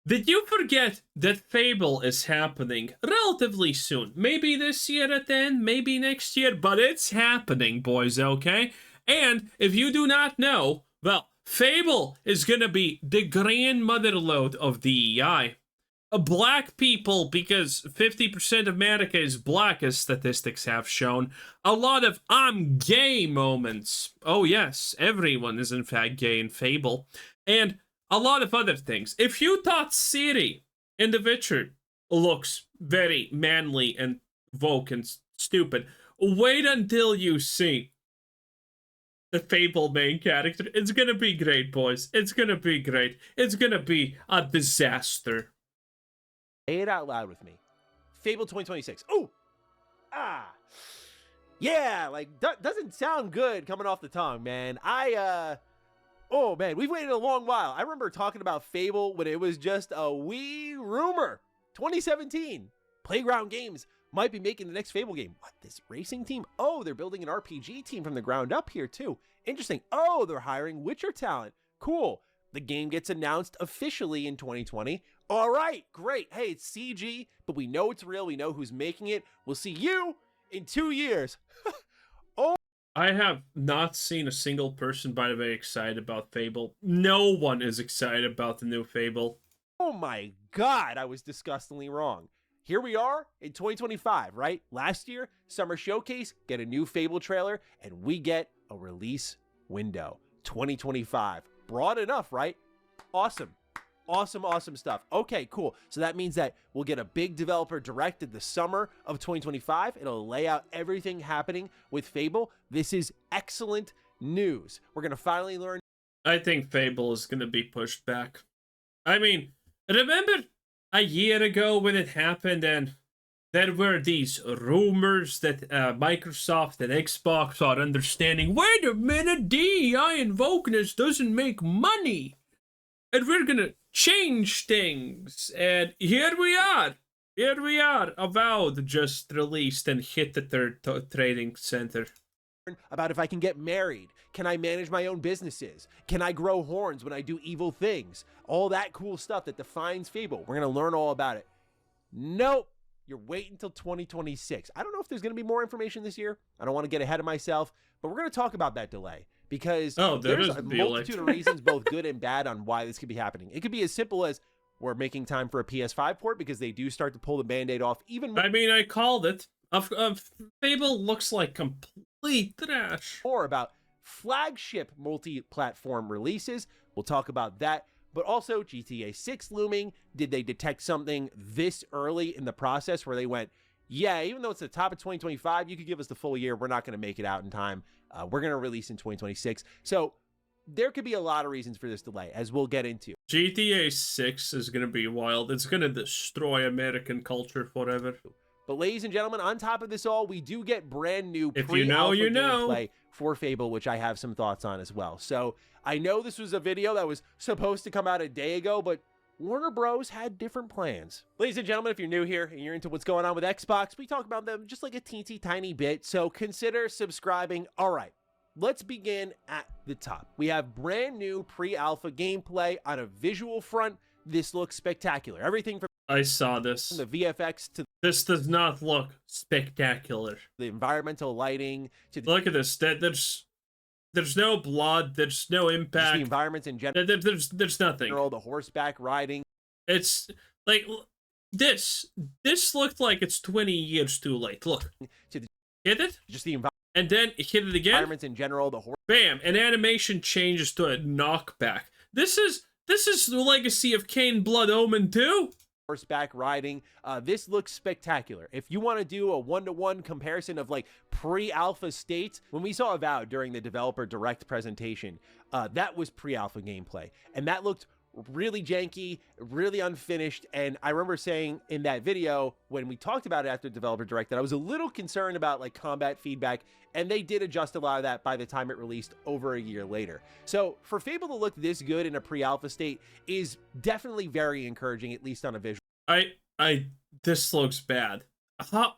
Did you forget that Fable is happening relatively soon? Maybe this year at the end, maybe next year, but it's happening, boys, okay? And if you do not know, well, Fable is gonna be the grandmother load of DEI. Black people, because 50% of America is black, as statistics have shown. A lot of I'm gay moments. Oh, yes, everyone is in fact gay in Fable. And a lot of other things. If you thought Siri in The Witcher looks very manly and woke and stupid, wait until you see the Fable main character. It's gonna be great, boys. It's gonna be great. It's gonna be a disaster. Say it out loud with me. Fable 2026. Oh! Ah! Yeah, like, doesn't sound good coming off the tongue, man. Oh, man, we've waited a long while. I remember talking about Fable when it was just a wee rumor. 2017. Playground Games might be making the next Fable game. What, this racing team? Oh, they're building an RPG team from the ground up here, too. Interesting. Oh, they're hiring Witcher talent. Cool. The game gets announced officially in 2020. All right, great. Hey, it's CG, but we know it's real. We know who's making it. We'll see you in 2 years. Oh. I have not seen a single person, by the way, excited about Fable. No one is excited about the new Fable. Oh my God, I was disgustingly wrong. Here we are in 2025, right? Last year, Summer Showcase, get a new Fable trailer, and we get a release window. 2025. Broad enough, right? Awesome. Awesome stuff. Okay, cool. So that means that we'll get a big developer direct in the summer of 2025. It'll lay out everything happening with Fable. This is excellent news. We're going to finally learn. I think Fable is going to be pushed back. I mean, remember a year ago when it happened and there were these rumors that Microsoft and Xbox are understanding, wait a minute, DEI and wokeness doesn't make money. And we're gonna change things. And here we are. Avowed just released and hit the third trading center. About if I can get married. Can I manage my own businesses? Can I grow horns when I do evil things? All that cool stuff that defines Fable. We're going to learn all about it. Nope. You're waiting until 2026. I don't know if there's going to be more information this year. I don't want to get ahead of myself, but we're going to talk about that delay because there's a multitude of reasons, both good and bad, on why this could be happening. It could be as simple as we're making time for a PS5 port because they do start to pull the Band-Aid off even more. I mean, I called it. Fable looks like complete trash. More about flagship multi-platform releases. We'll talk about that. But also GTA 6 looming. Did they detect something this early in the process where they went, yeah, even though it's the top of 2025, you could give us the full year. We're not going to make it out in time. We're going to release in 2026. So there could be a lot of reasons for this delay, as we'll get into. GTA 6 is going to be wild. It's going to destroy American culture forever. But ladies and gentlemen, on top of this all, we do get brand new pre-alpha gameplay for Fable, which I have some thoughts on as well. So I know this was a video that was supposed to come out a day ago, but Warner Bros. Had different plans. Ladies and gentlemen, if you're new here and you're into what's going on with Xbox, we talk about them just like a teensy tiny bit, so consider subscribing. All right, let's begin at the top. We have brand new pre-alpha gameplay on a visual front. This looks spectacular. Everything from I saw this. The VFX to this does not look spectacular. The environmental lighting to the look at this. There's no blood. There's no impact. The environments in general. There's nothing. The horseback riding. It's like this. This looked like it's 20 years too late. Look. Hit it. Just the environment. And then hit it again. Environments in general. The horse. Bam. An animation changes to a knockback. This is the legacy of Kane Blood Omen 2. Horseback riding. This looks spectacular. If you want to do a one-to-one comparison of like pre-alpha states, when we saw Avowed during the developer direct presentation, that was pre-alpha gameplay, and that looked really janky, really unfinished. And I remember saying in that video when we talked about it after developer direct that I was a little concerned about like combat feedback, and they did adjust a lot of that by the time it released over a year later. So for Fable to look this good in a pre-alpha state is definitely very encouraging, at least on a visual. This looks bad. How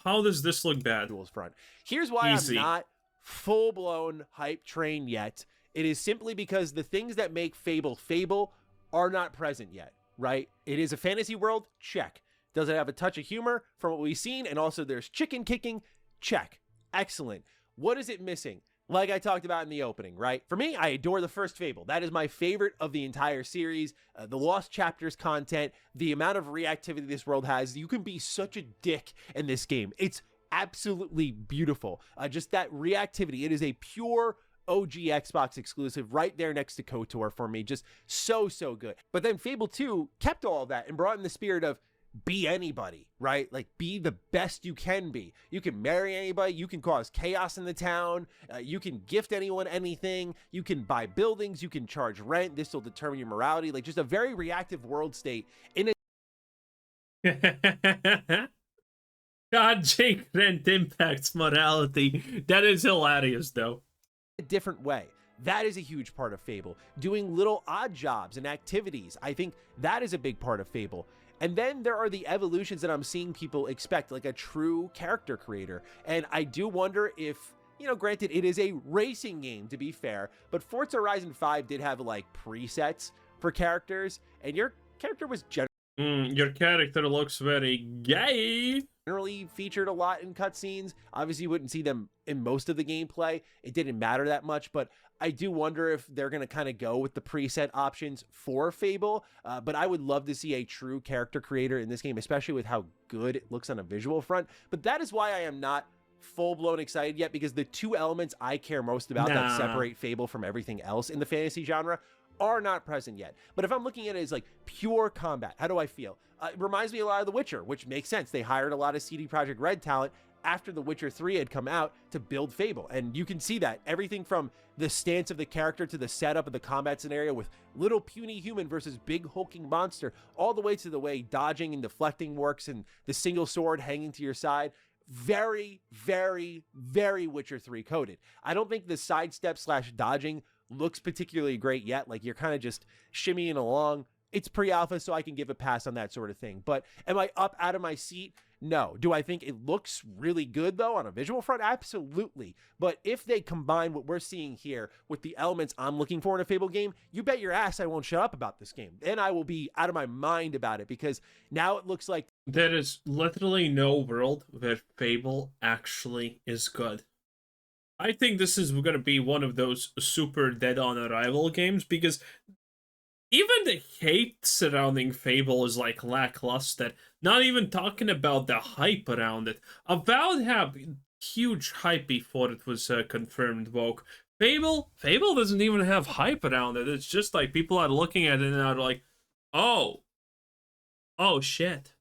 does this look bad? Front. Here's why I'm not full-blown hype train yet. It is simply because the things that make Fable Fable are not present yet. right? It is a fantasy world, check. Does it have a touch of humor from what we've seen? And also there's chicken kicking, check. Excellent. What is it missing? Like I talked about in the opening, right? For me, I adore the first Fable. That is my favorite of the entire series. The Lost Chapters content, the amount of reactivity this world has. You can be such a dick in this game. It's absolutely beautiful. Just that reactivity. It is a pure OG Xbox exclusive right there next to KOTOR for me. Just so good. But then Fable 2 kept all of that and brought in the spirit of be anybody, right? Like, be the best you can be. You can marry anybody. You can cause chaos in the town. You can gift anyone anything. You can buy buildings. You can charge rent. This will determine your morality. Like, just a very reactive world state in a Dodging rent impacts morality. That is hilarious, though. a different way. That is a huge part of Fable. Doing little odd jobs and activities. I think that is a big part of Fable. And then there are the evolutions that I'm seeing people expect, like a true character creator. And I do wonder if, you know, granted, it is a racing game, to be fair, but Forza Horizon 5 did have, like, presets for characters, and your character was your character looks very gay. generally featured a lot in cutscenes. Obviously, you wouldn't see them in most of the gameplay. It didn't matter that much, but I do wonder if they're going to kind of go with the preset options for Fable. But I would love to see a true character creator in this game, especially with how good it looks on a visual front. But that is why I am not full-blown excited yet, because the two elements I care most about that separate Fable from everything else in the fantasy genre are not present yet. But if I'm looking at it as like pure combat, how do I feel? It reminds me a lot of The Witcher, which makes sense. They hired a lot of CD Projekt Red talent after The Witcher 3 had come out to build Fable. And you can see that. Everything from the stance of the character to the setup of the combat scenario with little puny human versus big hulking monster, all the way to the way dodging and deflecting works and the single sword hanging to your side. Very Witcher 3 coded. I don't think the sidestep / dodging looks particularly great yet. Like, you're kind of just shimmying along. It's pre-alpha, so I can give a pass on that sort of thing. But am I up out of my seat? No. Do I think it looks really good, though, on a visual front? Absolutely. But if they combine what we're seeing here with the elements I'm looking for in a Fable game, you bet your ass I won't shut up about this game. Then I will be out of my mind about it, because now it looks like there is literally no world where Fable actually is good. I think this is going to be one of those super dead on arrival games, because even the hate surrounding Fable is like lackluster. Not even talking about the hype around it. Avowed had huge hype before it was confirmed woke. Fable doesn't even have hype around it. It's just like people are looking at it and are like, oh shit.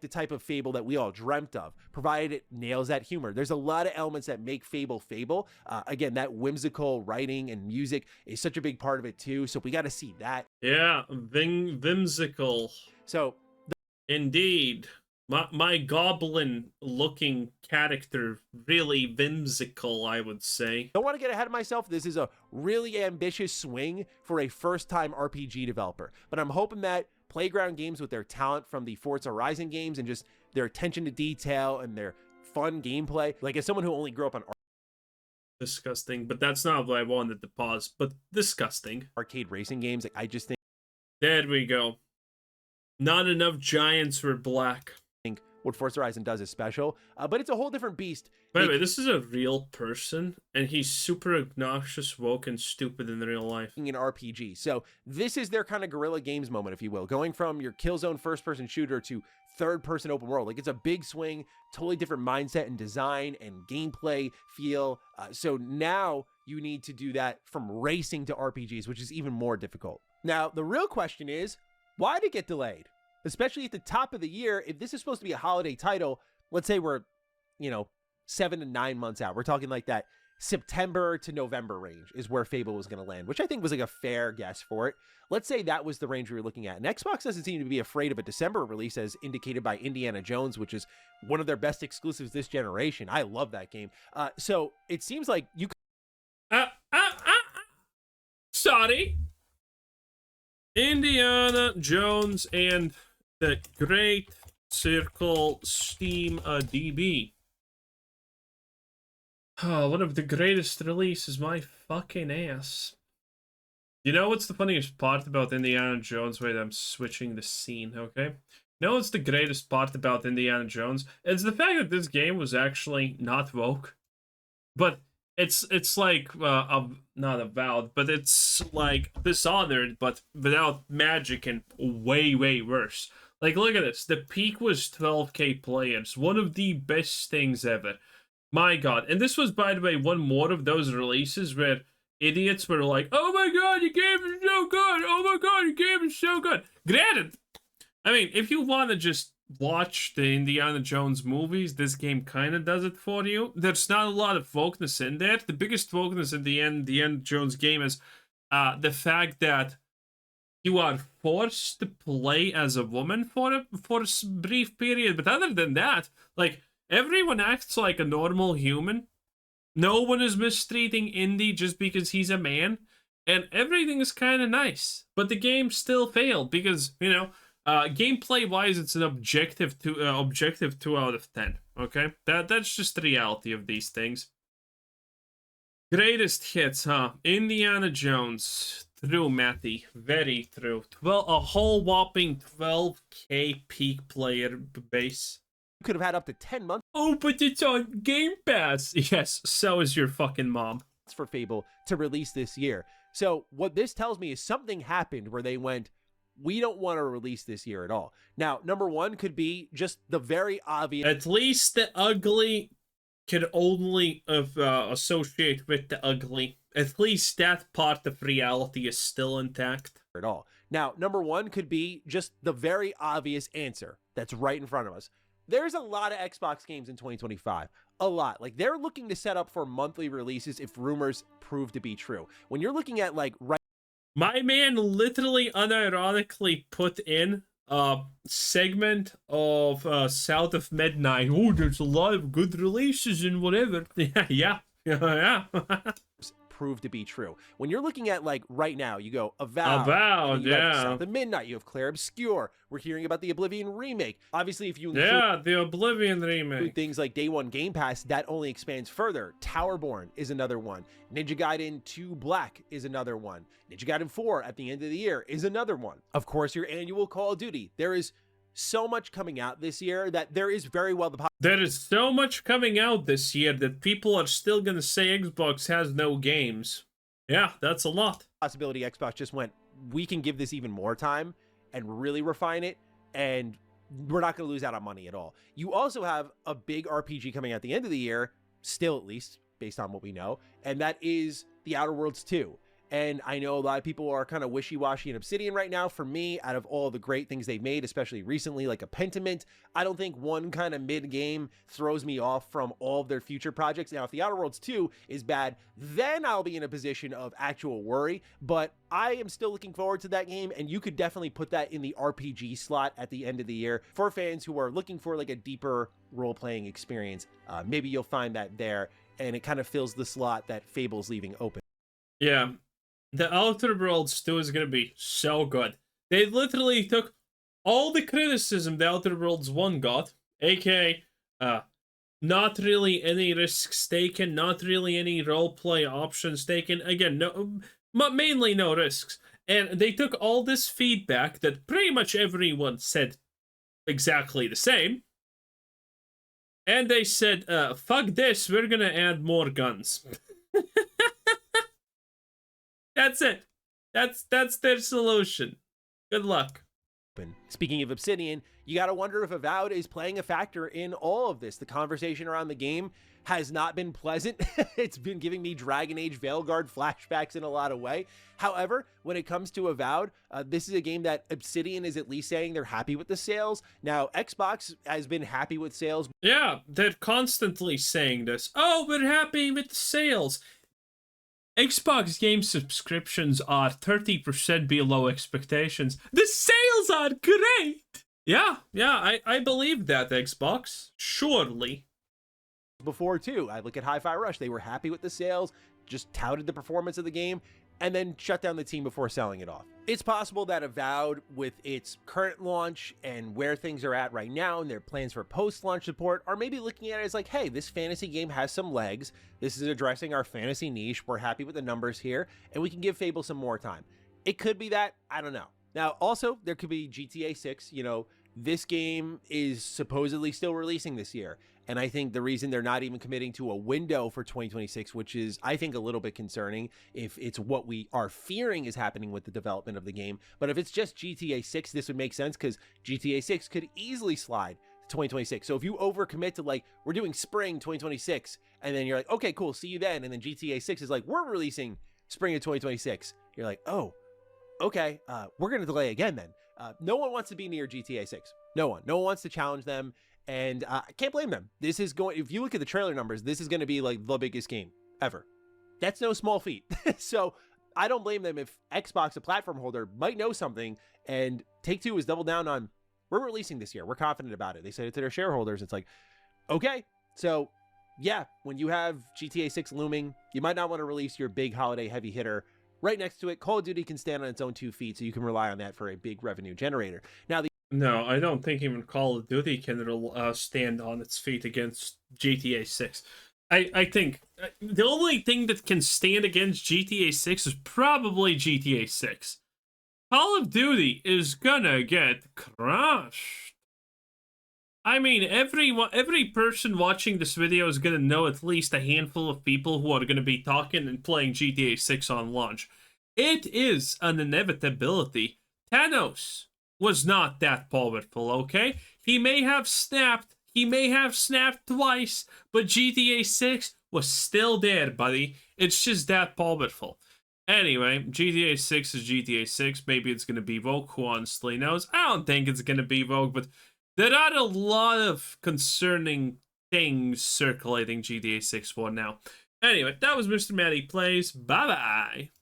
the type of Fable that we all dreamt of, provided it nails that humor. There's a lot of elements that make Fable Fable. Again, that whimsical writing and music is such a big part of it too, so we got to see that. Yeah, whimsical. So, indeed. My goblin-looking character, really whimsical, I would say. Don't want to get ahead of myself. This is a really ambitious swing for a first-time RPG developer, but I'm hoping that Playground Games, with their talent from the Forza Horizon games and just their attention to detail and their fun gameplay, like as someone who only grew up on disgusting, but that's not what I wanted to pause, but disgusting. Arcade racing games, like I just think there we go. Not enough giants were black. What Forza Horizon does is special, but it's a whole different beast. By the way, this is a real person, and he's super obnoxious, woke, and stupid in real life. In an RPG. So this is their kind of Guerrilla Games moment, if you will, going from your Killzone first-person shooter to third-person open world. Like, it's a big swing, totally different mindset and design and gameplay feel. So now you need to do that from racing to RPGs, which is even more difficult. Now, the real question is, why did it get delayed? Especially at the top of the year, if this is supposed to be a holiday title, let's say we're, 7 to 9 months out. We're talking like that September to November range is where Fable was going to land, which I think was like a fair guess for it. Let's say that was the range we were looking at. And Xbox doesn't seem to be afraid of a December release, as indicated by Indiana Jones, which is one of their best exclusives this generation. I love that game. So it seems like you Sorry. Indiana Jones and the Great Circle Steam DB. Oh, one of the greatest releases, my fucking ass. You know what's the funniest part about Indiana Jones? Wait, I'm switching the scene, okay? You know what's the greatest part about Indiana Jones? It's the fact that this game was actually not woke, but it's like not avowed, but it's like Dishonored, but without magic and way worse. Like, look at this. The peak was 12K players, one of the best things ever. My God. And this was, by the way, one more of those releases where idiots were like, oh my God, your game is so good. Oh my God, your game is so good. Granted, I mean, if you want to just watch the Indiana Jones movies, this game kind of does it for you. There's not a lot of wokeness in there. The biggest wokeness in the Indiana Jones game is the fact that you are forced to play as a woman for a brief period. But other than that, like, everyone acts like a normal human. No one is mistreating Indy just because he's a man, and everything is kind of nice. But the game still failed because, you know, gameplay wise, it's an objective 2 out of 10. Okay, that's just the reality of these things. Greatest hits, huh? Indiana Jones. True, Matty. Very true. A whole whopping 12K peak player base. You could have had up to 10 months. Oh, but it's on Game Pass. Yes, so is your fucking mom. For Fable to release this year. So what this tells me is something happened where they went, we don't want to release this year at all. Now, number one could be just the very obvious. At least the ugly can only associate with the ugly. At least that part of reality is still intact. At all. Now, number one could be just the very obvious answer that's right in front of us. There's a lot of Xbox games in 2025. A lot. Like, they're looking to set up for monthly releases if rumors prove to be true. When you're looking at, like, right. My man literally unironically put in a segment of South of Midnight. Oh, there's a lot of good releases and whatever. Yeah. Prove to be true. When you're looking at, like, right now, you go Avowed, yeah. South of Midnight, you have Claire Obscure. We're hearing about the Oblivion remake. Obviously, if you include the Oblivion remake, things like Day One Game Pass, that only expands further. Towerborn is another one. Ninja Gaiden 2 Black is another one. Ninja Gaiden 4 at the end of the year is another one. Of course, your annual Call of Duty. There is so much coming out this year that there is very well there is so much coming out this year that people are still going to say Xbox has no games. Yeah, that's a lot. Possibility Xbox just went, we can give this even more time and really refine it, and we're not going to lose out on money at all. You also have a big RPG coming out at the end of the year, still at least, based on what we know, and that is The Outer Worlds 2. And I know a lot of people are kind of wishy-washy in Obsidian right now. For me, out of all the great things they've made, especially recently, like a Pentiment, I don't think one kind of mid-game throws me off from all of their future projects. Now, if The Outer Worlds 2 is bad, then I'll be in a position of actual worry. But I am still looking forward to that game, and you could definitely put that in the RPG slot at the end of the year for fans who are looking for like a deeper role-playing experience. Maybe you'll find that there, and it kind of fills the slot that Fable's leaving open. Yeah. The Outer Worlds 2 is going to be so good. They literally took all the criticism the Outer Worlds 1 got, aka not really any risks taken, not really any roleplay options taken. Again, no, mainly no risks. And they took all this feedback that pretty much everyone said exactly the same. And they said, fuck this, we're going to add more guns. That's it. That's their solution. Good luck. Speaking of Obsidian, you gotta wonder if Avowed is playing a factor in all of this. The conversation around the game has not been pleasant. It's been giving me Dragon Age Veilguard flashbacks in a lot of way. However, when it comes to Avowed, this is a game that Obsidian is at least saying they're happy with the sales. Now, Xbox has been happy with sales. Yeah, they're constantly saying this. Oh, we're happy with the sales. Xbox game subscriptions are 30% below expectations. The sales are great! Yeah, I believe that, Xbox. Surely. Before, too. I look at Hi-Fi Rush. They were happy with the sales, just touted the performance of the game, and then shut down the team before selling it off. It's possible that Avowed, with its current launch and where things are at right now and their plans for post-launch support, are maybe looking at it as like, hey, this fantasy game has some legs. This is addressing our fantasy niche. We're happy with the numbers here, and we can give Fable some more time. It could be that. I don't know. Now, also, there could be GTA 6. You know, this game is supposedly still releasing this year. And I think the reason they're not even committing to a window for 2026, which is, I think, a little bit concerning if it's what we are fearing is happening with the development of the game. But if it's just GTA 6, this would make sense because GTA 6 could easily slide to 2026. So if you overcommit to like, we're doing spring 2026, and then you're like, okay, cool, see you then. And then GTA 6 is like, we're releasing spring of 2026. You're like, oh, okay, we're going to delay again then. No one wants to be near GTA 6. No one wants to challenge them. And I can't blame them. This is going, if you look at the trailer numbers, this is going to be like the biggest game ever. That's no small feat. So I don't blame them if Xbox, a platform holder, might know something and Take-Two is double down on, we're releasing this year. We're confident about it. They said it to their shareholders. It's like, okay. So yeah, when you have GTA 6 looming, you might not want to release your big holiday heavy hitter. Right next to it, Call of Duty can stand on its own 2 feet, so you can rely on that for a big revenue generator. Now, No, I don't think even Call of Duty can stand on its feet against GTA 6. I think the only thing that can stand against GTA 6 is probably GTA 6. Call of Duty is gonna get crushed. I mean, every person watching this video is gonna know at least a handful of people who are gonna be talking and playing GTA 6 on launch. It is an inevitability. Thanos was not that powerful, okay? He may have snapped twice, but GTA 6 was still there, buddy. It's just that powerful. Anyway, GTA 6 is GTA 6. Maybe it's gonna be Vogue, who honestly knows? I don't think it's gonna be Vogue, but there are a lot of concerning things circulating GTA 6 for now. Anyway, that was Mr. Matty Plays. Bye-bye.